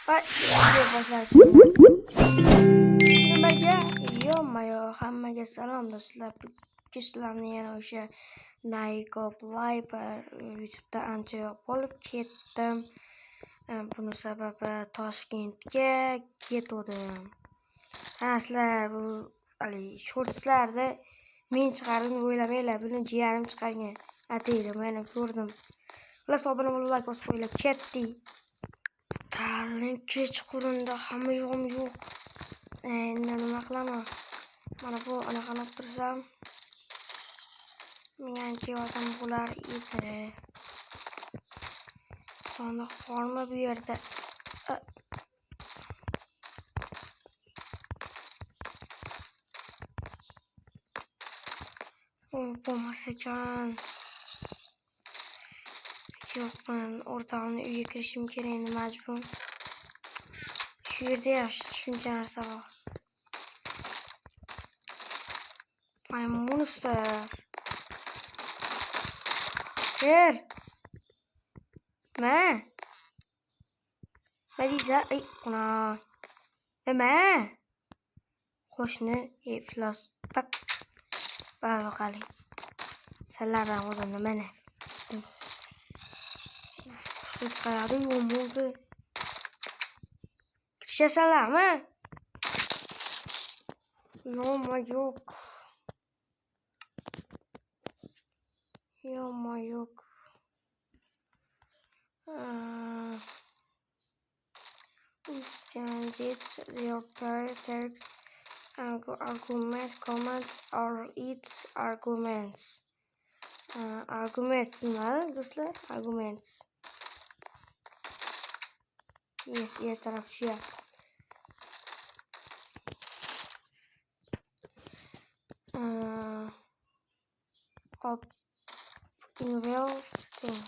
Va video boshlashim nimaga? Yo hammaga salom do'stlar. Sizlarni yana o'sha Naiko Playper YouTube'da ancha yo'q bo'lib ketdim. Buni sababi Toshkentga ketdim. Sizlar bu shortslarda men chiqardim o'ylamanglar, buni jiyanim chiqargan. Ataydi, men ko'rdim. Ular obuna bo'lib like bosib qo'yilib ketdi. Talin kechqurunda hamma yo'q. Endi nima qilaman? Mana bu anaqa tursam menga yordam bo'lar edi. Sondiq bormi bu yerda? Bo'lmasa ekan. Yo'q, men o'rtog'imning uyiga kirishim kerak endi majbur. Shu yerda yaxshi shuncha narsa bor. Monster. Ker. Ma. Mariza, ona. Ma. Qo'shni iflos. Bak. Baroqali. Sallardan o'zimni mana. Shu chiqadi yo'q. Kirishasanlarmi? Yo'q. Standards, your text, arguments, comments, or its arguments. Arguments nima do'stlar? Arguments. Yes, taraf shu yer. Investing.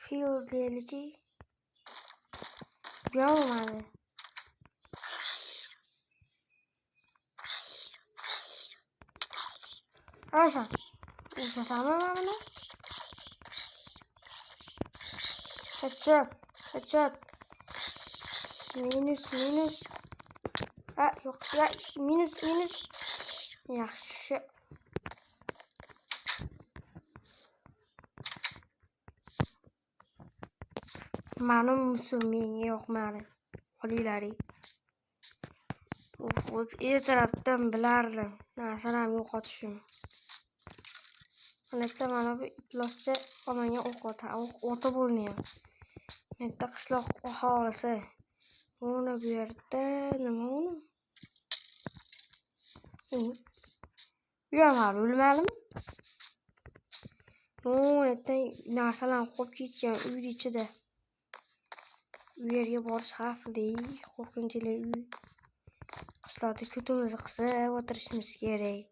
Fidelity. Görmedi. Arkadaşlar. Uçasama var bunu. Headshot. Minus. Yok ya. Minus. Yaxşı. Ma'lum menga yoqmadi. Qolilaring. O'z tarafdan bilardim. Narsalarni yo'qotishim. Mana bu ifloscha onamga o'ta bo'lmayapti. Bitta qishloq aholisi. Buni bu yerda nima uni? Bu ham o'lmadimi? O'yindan narsalarni qo'yib ketgan uy ichida. U yerga borish xavfli, qo'rqinchli uy. Qishloqda ko'timizni qisib o'tirishimiz kerak.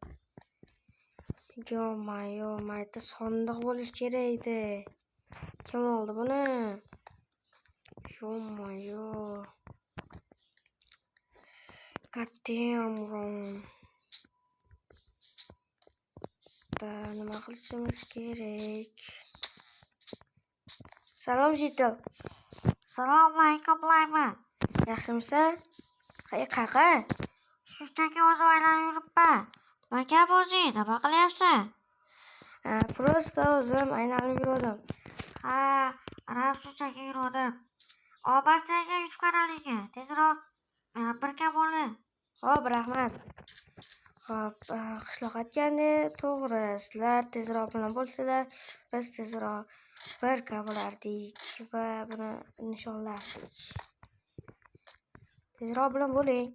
Mayda sondiq bo'lish kerak edi. Kim oldi buni? Goddamn. Nima qilishimiz kerak? Salom Jitil. Salom alaykum Layman. Yaxshimisan? Qaqa? Shunchaki o'zim aylanib yuribman. Nima o'zing nima qilyapsan? Prosta o'zim aylanib yurdim. Ana shunchaki yurdim. Omad senga YouTube kanaliga. Tezroq birga bo'ling. Xo'p, rahmat. Xo'p, qishloq aytganda to'g'ri. Sizlar tezroq bilan bo'lsalar, biz tezroq birga bo'lardik va buni nishonlardik. Tezroq bilan bo'ling.